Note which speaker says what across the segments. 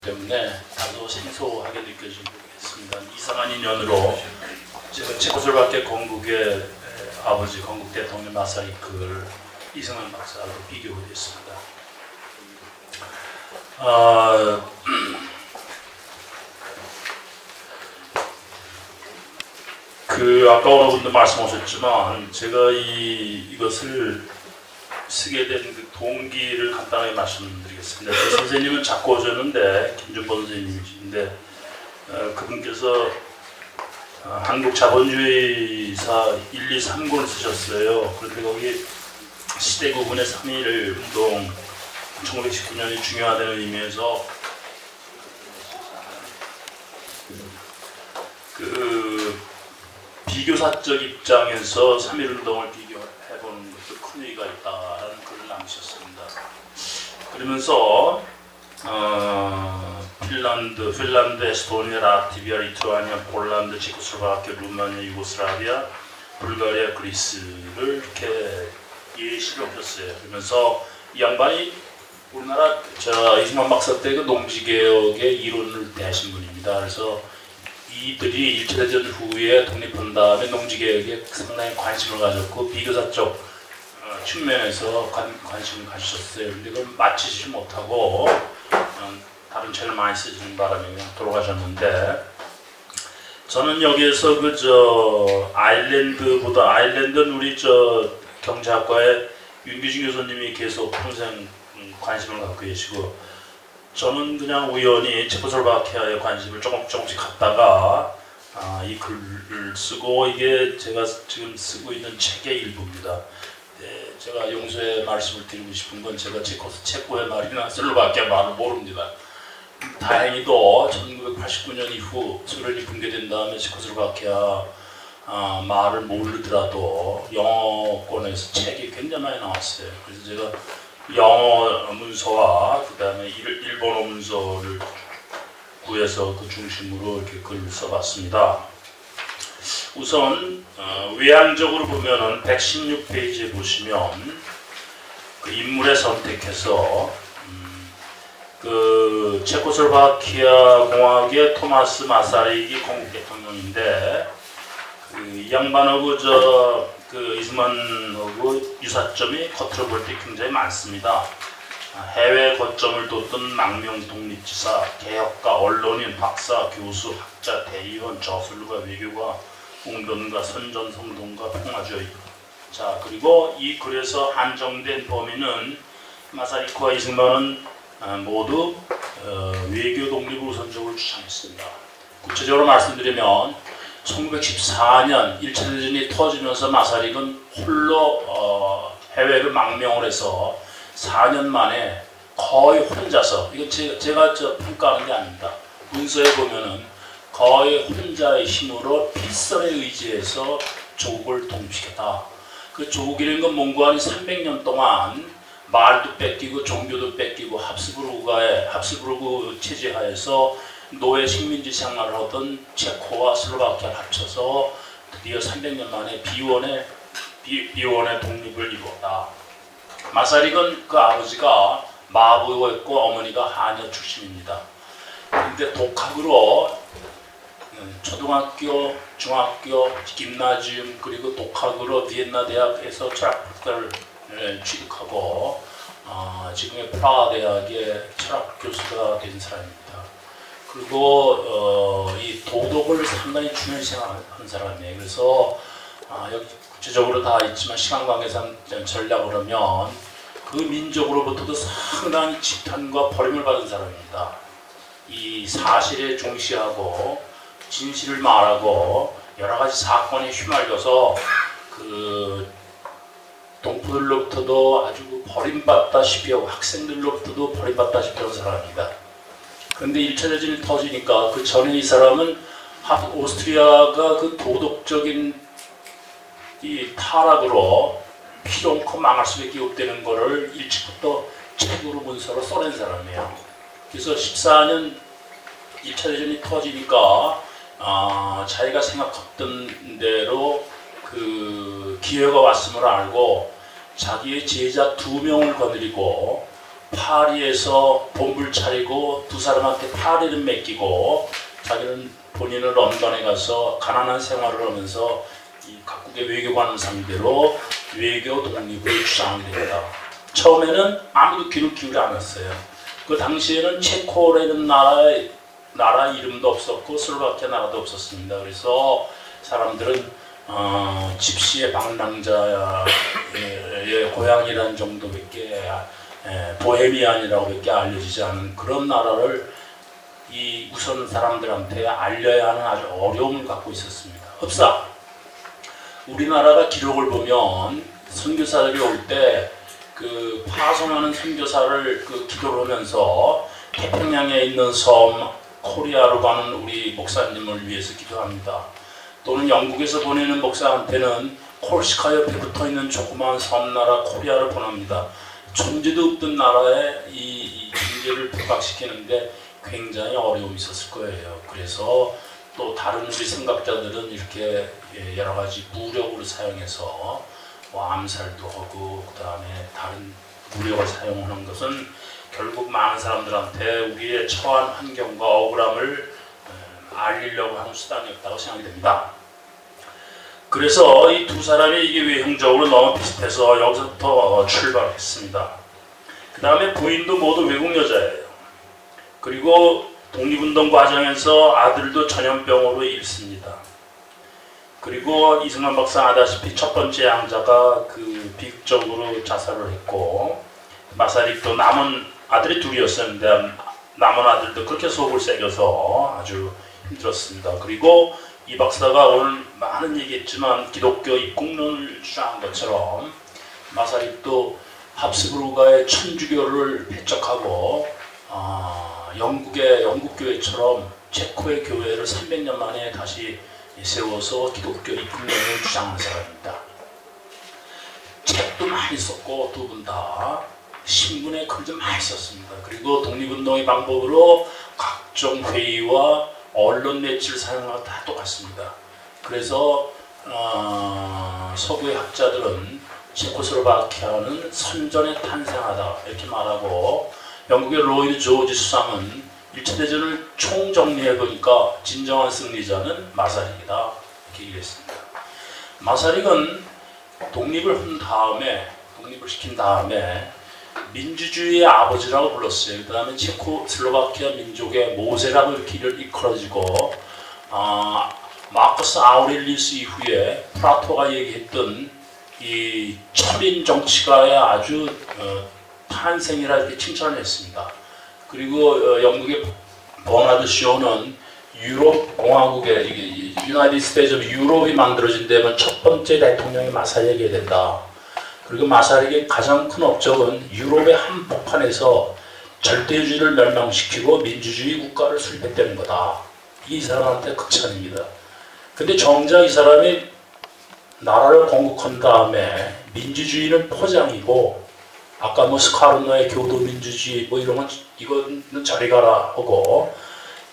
Speaker 1: 때문에 다소 생소하게 느껴지고 있습니다. 이상한 인연으로 제가 체코슬로바키아 건국의 아버지 건국 대통령 마사리크를 이승만 박사로 비교가 됐습니다. 아까 여러분도 말씀하셨지만 제가 이것을 쓰게 된 그 동기를 간단하게 말씀드리겠습니다. 그 선생님은 작고셨는데 김준범 선생님이신데 그분께서 한국 자본주의사 1, 2, 3권을 쓰셨어요. 그런데 거기 시대 구분의 3.1 운동 1919년이 중요하다는 의미에서 그 비교사적 입장에서 3.1 운동을 비교해보는 것도 큰 의의가 있다라는 글을 남기셨습니다. 그러면서 핀란드, 에스토니아, 라트비아, 리투아니아, 폴란드, 체코슬로바키아, 루마니아, 유고슬라비아, 불가리아, 그리스를 이렇게 예시를 펴셨어요. 그러면서 이 양반이 우리나라 이승만 박사 때 그 농지개혁의 이론을 대하신 분입니다. 그래서 이들이 1차 대전 후에 독립한 다음에 농지개혁에 상당히 관심을 가졌고 비교사적 측면에서 관심을 가지셨어요. 근데 그걸 마치지 못하고 다른 책을 많이 쓰시는 바람에 그냥 돌아가셨는데 저는 여기에서 아일랜드는 우리 경제학과의 윤규진 교수님이 계속 평생 관심을 갖고 계시고 저는 그냥 우연히 체코슬로바키아에 관심을 조금씩 갖다가 이 글을 쓰고 이게 제가 지금 쓰고 있는 책의 일부입니다. 네, 제가 용서의 말씀을 드리고 싶은 건 제가 체코의 말이나 슬로바키아 말을 모릅니다. 다행히도 1989년 이후 소련이 붕괴된 다음에 체코슬로바키아 말을 모르더라도 영어권에서 책이 굉장히 많이 나왔어요. 그래서 제가 영어 문서와 그 다음에 일본어 문서를 구해서 그 중심으로 이렇게 글을 써봤습니다. 우선 외향적으로 보면은 116페이지에 보시면 그 인물에 선택해서 그 체코슬로바키아 공화국의 토마스 마사리키 건국 대통령인데 이 양반하고 그 이승만하고 유사점이 겉으로 볼 때 굉장히 많습니다. 해외 거점을 뒀던 망명 독립지사, 개혁가, 언론인, 박사, 교수, 학자, 대의원, 저술가, 외교가, 웅변가, 선전성동가, 평화주의. 자, 그리고 이 글에서 한정된 범위는 마사리크와 이승만은 모두 외교 독립을 우선적으로 주장했습니다. 구체적으로 말씀드리면 1914년 1차 대전이 터지면서 마사릭은 홀로 해외를 망명을 해서 4년 만에 거의 혼자서, 이건 제가 평가하는 게 아닙니다. 문서에 보면은 거의 혼자의 힘으로 필설에 의지해서 조국을 독립시켰다. 그 조국이라는 건 몽고안이 300년 동안 말도 뺏기고 종교도 뺏기고 합스부르크 체제하에서 노예 식민지 생활을 하던 체코와 슬로바키아를 합쳐서 드디어 300년 만에 비원의 독립을 이루었다. 마사릭은 그 아버지가 마부였고 어머니가 한여 출신입니다. 그런데 독학으로 초등학교, 중학교, 김나지움 그리고 독학으로 비엔나 대학에서 철학학과를 취득하고 지금의 프라하 대학의 철학 교수가 된 사람입니다. 그리고 이 도덕을 상당히 중요시 생각하는 사람이에요. 그래서 여기 구체적으로 다 있지만 시간 관계상 전략을 하면 그 민족으로부터도 상당히 지탄과 버림을 받은 사람입니다. 이 사실에 중시하고 진실을 말하고 여러 가지 사건에 휘말려서 그 동포들로부터도 아주 버림받다시피 하고 학생들로부터도 버림받다시피 하는 사람입니다. 그런데 1차 대전이 터지니까 그 전에 이 사람은 오스트리아가 그 도덕적인 이 타락으로 피롱코 망할 수밖에 없다는 거를 일찍부터 책으로 문서로 써낸 사람이에요. 그래서 14년 1차 대전이 터지니까 자기가 생각했던 대로 그 기회가 왔음을 알고 자기의 제자 2명을 거느리고 파리에서 본부를 차리고 두 사람한테 파리를 맡기고 자기는 본인은 런던에 가서 가난한 생활을 하면서 이 각국의 외교관을 상대로 외교 독립을 주장하게 됩니다. 처음에는 아무도 귀를 기울이 않았어요. 그 당시에는 체코라는 나라 이름도 없었고 슬로바키아 나라도 없었습니다. 그래서 사람들은 집시의 방랑자의 고향이라는 정도밖에 보헤미안이라고밖에 알려지지 않은 그런 나라를 이 우선 사람들한테 알려야 하는 아주 어려움을 갖고 있었습니다. 흡사 우리나라가 기록을 보면 선교사들이 올 때 그 파송하는 선교사를 그 기도를 하면서 태평양에 있는 섬 코리아로 가는 우리 목사님을 위해서 기도합니다. 또는 영국에서 보내는 목사한테는 콜시카 옆에 붙어있는 조그마한 섬나라 코리아를 보냅니다. 존재도 없던 나라에 이 존재를 부각시키는데 굉장히 어려움이 있었을 거예요. 그래서 또 다른 우리 생각자들은 이렇게 여러 가지 무력으로 사용해서 뭐 암살도 하고 그 다음에 다른 무력을 사용하는 것은 결국 많은 사람들한테 우리의 처한 환경과 억울함을 알리려고 하는 수단이었다고 생각이 됩니다. 그래서 이 두 사람이 이게 외형적으로 너무 비슷해서 여기서부터 출발했습니다. 그 다음에 부인도 모두 외국 여자예요. 그리고 독립운동 과정에서 아들도 전염병으로 잃습니다. 그리고 이승만 박사 아다시피 첫 번째 양자가 그 비극적으로 자살을 했고 마사릭도 남은 아들이 둘이었었는데 남은 아들도 그렇게 속을 새겨서 아주 힘들었습니다. 그리고 이 박사가 오늘 많은 얘기했지만 기독교 입국론을 주장한 것처럼 마사릭도 합스부르가의 천주교를 배척하고 영국 교회처럼 체코의 교회를 300년 만에 다시 세워서 기독교 입국론을 주장한 사람입니다. 책도 많이 썼고 두 분 다 신문에 글도 많이 썼습니다. 그리고 독립운동의 방법으로 각종 회의와 언론 매체를 사용하고 다 똑같습니다. 그래서 서구의 학자들은 체코슬로바키아는 선전에 탄생하다 이렇게 말하고 영국의 로이드 조지 수상은 1차 대전을 총정리해보니까 진정한 승리자는 마사릭이다 이렇게 얘기했습니다. 마사릭은 독립을 시킨 다음에 민주주의의 아버지라고 불렀어요. 그 다음에 체코슬로바키아 민족의 모세라고 이렇게 일컬어지고 마커스 아우렐리우스 이후에 플라토가 얘기했던 이 철인 정치가의 아주 탄생이라 이렇게 칭찬을 했습니다. 그리고 영국의 버나드 쇼는 유럽 공화국의 유나이티드 스테이트 오브 유럽이 만들어진 데면 첫 번째 대통령이 마사릭이 된다. 그리고 마사릭의 가장 큰 업적은 유럽의 한복판에서 절대주의를 멸망시키고 민주주의 국가를 수립했다는 거다. 이 사람한테 극찬입니다. 근데 정작 이 사람이 나라를 건국한 다음에 민주주의는 포장이고 아까 뭐 스카르노의 교도민주주의 뭐 이런 건 이거는 저리 가라 하고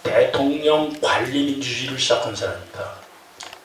Speaker 1: 대통령 관리민주주의를 시작한 사람입니다.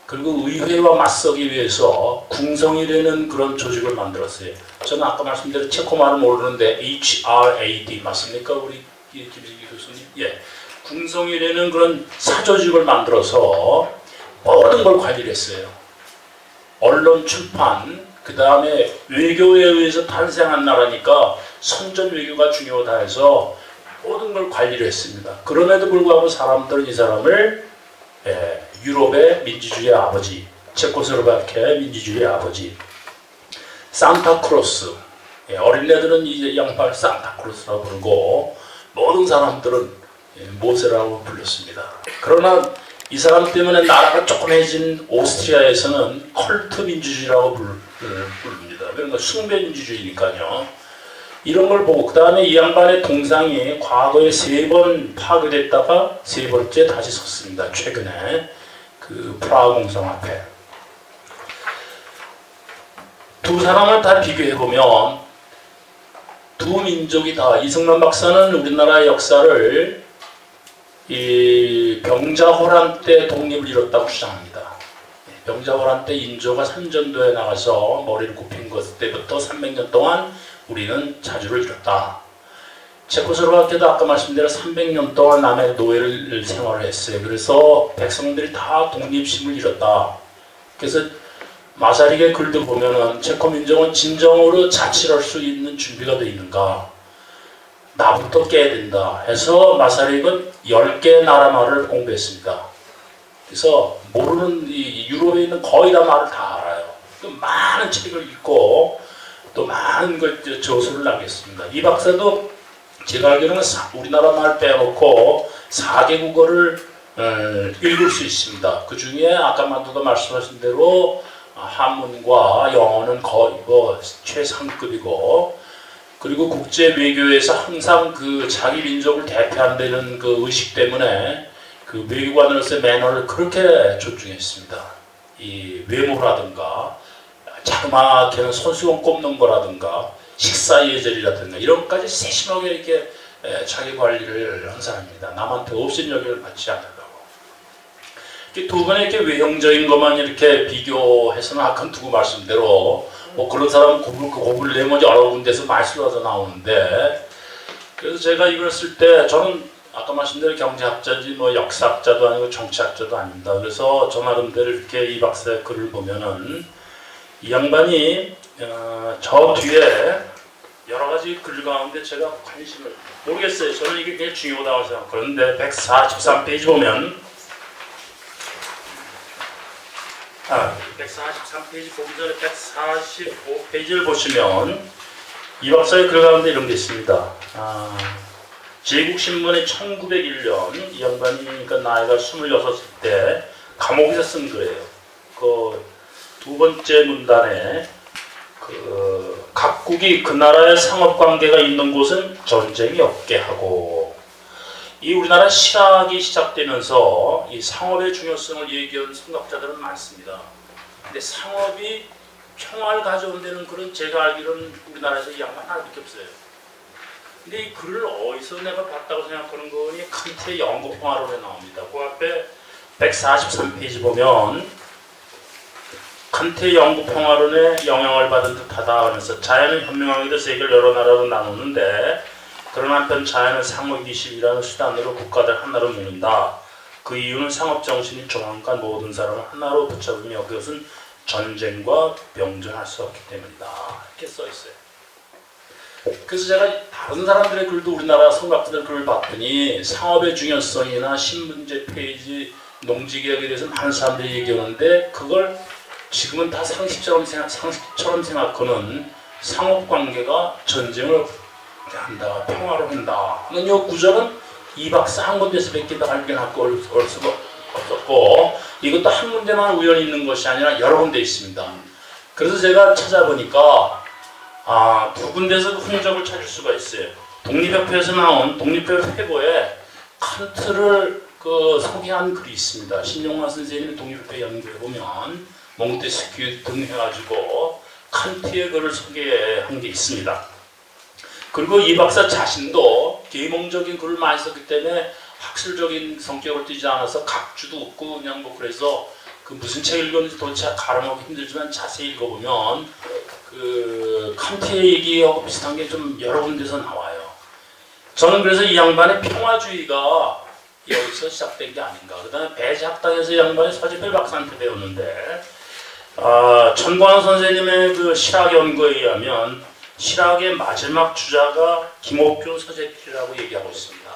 Speaker 1: 그리고 의회와 맞서기 위해서 궁성이라는 그런 조직을 만들었어요. 저는 아까 말씀드린 체코 말을 모르는데 HRAD 맞습니까? 우리 김진기 교수님? 예. 궁성이라는 그런 사조직을 만들어서 모든 걸 관리를 했어요. 언론, 출판, 그 다음에 외교에 의해서 탄생한 나라니까 선전 외교가 중요하다 해서 모든 걸 관리를 했습니다. 그럼에도 불구하고 사람들은 이 사람을 유럽의 민주주의의 아버지, 체코슬로바키아의 민주주의의 아버지, 산타크로스, 어린애들은 이 양반을 산타크로스라고 부르고 모든 사람들은 모세라고 불렀습니다. 그러나 이 사람 때문에 나라가 조그매진 오스트리아에서는 컬트 민주주의라고 부릅니다. 그러니까 숭배 민주주의니까요. 이런 걸 보고 그 다음에 이 양반의 동상이 과거에 3번 파괴됐다가 3번째 다시 섰습니다. 최근에 그 프라하 공성 앞에. 두 사람을 다 비교해보면 두 민족이 다 이승만 박사는 우리나라의 역사를 이 병자호란 때 독립을 이뤘다고 주장합니다. 병자호란 때 인조가 삼전도에 나가서 머리를 굽힌 것 때부터 300년 동안 우리는 자주를 이뤘다. 체코슬로바키아도 아까 말씀드린 300년 동안 남의 노예를 생활을 했어요. 그래서 백성들이 다 독립심을 잃었다. 그래서 마사릭의 글도 보면은 체코 민족은 진정으로 자치할 수 있는 준비가 되어 있는가? 나부터 깨야 된다 해서 마사릭은 10개의 나라 말을 공부했습니다. 그래서 모르는 이 유럽에 있는 거의 다 말을 다 알아요. 또 많은 책을 읽고 또 많은 걸 저서를 남겼습니다. 이 박사도 제가 알기로는 우리나라 말 빼놓고 4개 국어를 읽을 수 있습니다. 그 중에 아까 누가 말씀하신 대로 한문과 영어는 거의 뭐 최상급이고, 그리고 국제 외교에서 항상 그 자기 민족을 대표한다는 그 의식 때문에 그 외교관으로서의 매너를 그렇게 존중했습니다. 이 외모라든가 자그마하게는 손수건 꼽는 거라든가 식사 예절이라든가 이런 것까지 세심하게 이렇게 자기 관리를 한 사람입니다. 남한테 없인 여기를 받지 않으려고. 두 분의 이렇게 외형적인 것만 이렇게 비교해서는 아까 두고 말씀대로 뭐 그런 사람은 고글 내면 여러 군데서 말씀하서 나오는데, 그래서 제가 이걸 쓸 때 저는 아까 말씀드린 경제학자지 뭐 역사학자도 아니고 정치학자도 아닙니다. 그래서 저 나름대로 이렇게 이 박사의 글을 보면은 이 양반이 저 뒤에 여러 가지 글 가운데 제가 관심을 모르겠어요. 저는 이게 굉장히 중요하다고 생각해요. 그런데 143페이지 보면 143페이지 보기 전에 145페이지를 보시면 이 박사의 글 가운데 이런 게 있습니다. 제국신문의 1901년 이 양반이 그러니까 나이가 26일 때 감옥에서 쓴 글이에요. 그 두 번째 문단에 그 각국이 그 나라의 상업관계가 있는 곳은 전쟁이 없게 하고, 이 우리나라 실학이 시작되면서 이 상업의 중요성을 얘기하는 생각자들은 많습니다. 근데 상업이 평화를 가져온다는 그런 제가 알기로는 우리나라에서 이 양반 하나밖에 없어요. 근데 이 글을 어디서 내가 봤다고 생각하는 거니 칸트의 영국평화론에 나옵니다. 그 앞에 143페이지 보면 칸트의 영국평화론에 영향을 받은 듯하다 하면서 자연은 현명하게도 세계를 여러 나라로 나누는데 그런 한편 자연은 상호기식이라는 수단으로 국가들 하나로 묶는다. 그 이유는 상업정신이 조만간 모든 사람을 하나로 붙잡으며 그것은 전쟁과 병전할 수 없기 때문이다. 이렇게 써있어요. 그래서 제가 다른 사람들의 글도 우리나라 성각자들 글을 봤더니 상업의 중요성이나 신문제 페이지, 농지개혁에 대해서 많은 사람들이 얘기하는데 그걸 지금은 다 상식처럼 생각하는 상업관계가 전쟁을 한다, 평화로 한다. 이 구절은 이 박사 한 군데서 밖에 다 발견할 걸 수가 없었고, 이것도 한 군데만 우연히 있는 것이 아니라 여러 군데 있습니다. 그래서 제가 찾아보니까 두 군데서 흔적을 찾을 수가 있어요. 독립협회에서 나온 독립협회 회고에 칸트를 소개한 글이 있습니다. 신용환 선생님이 독립협회 연구해 보면 몽테스큐 등 해가지고 칸트의 글을 소개한 게 있습니다. 그리고 이 박사 자신도 계몽적인 글을 많이 썼기 때문에 학술적인 성격을 띠지 않아서 각주도 없고 그냥 뭐 그래서 그 무슨 책을 읽었는지 도대체 가름하기 힘들지만 자세히 읽어보면 그 칸트의 얘기하고 비슷한 게 좀 여러 군데서 나와요. 저는 그래서 이 양반의 평화주의가 여기서 시작된 게 아닌가. 그 다음에 배제학당에서 이 양반이 서지필 박사한테 배웠는데 천광 선생님의 그 실학 연구에 의하면 실학의 마지막 주자가 김옥균 서재필이라고 얘기하고 있습니다.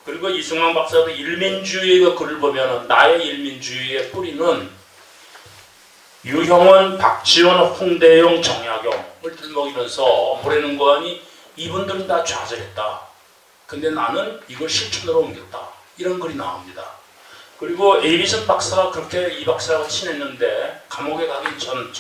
Speaker 1: 그리고 이승만 박사도 일민주의의 글을 보면 나의 일민주의의 뿌리는 유형원, 박지원, 홍대영, 정약용을 들먹이면서 뭐라는 거 하니 이분들은 다 좌절했다. 근데 나는 이걸 실천으로 옮겼다. 이런 글이 나옵니다. 그리고 에이비슨 박사가 그렇게 이 박사하고 친했는데 감옥에 가기 전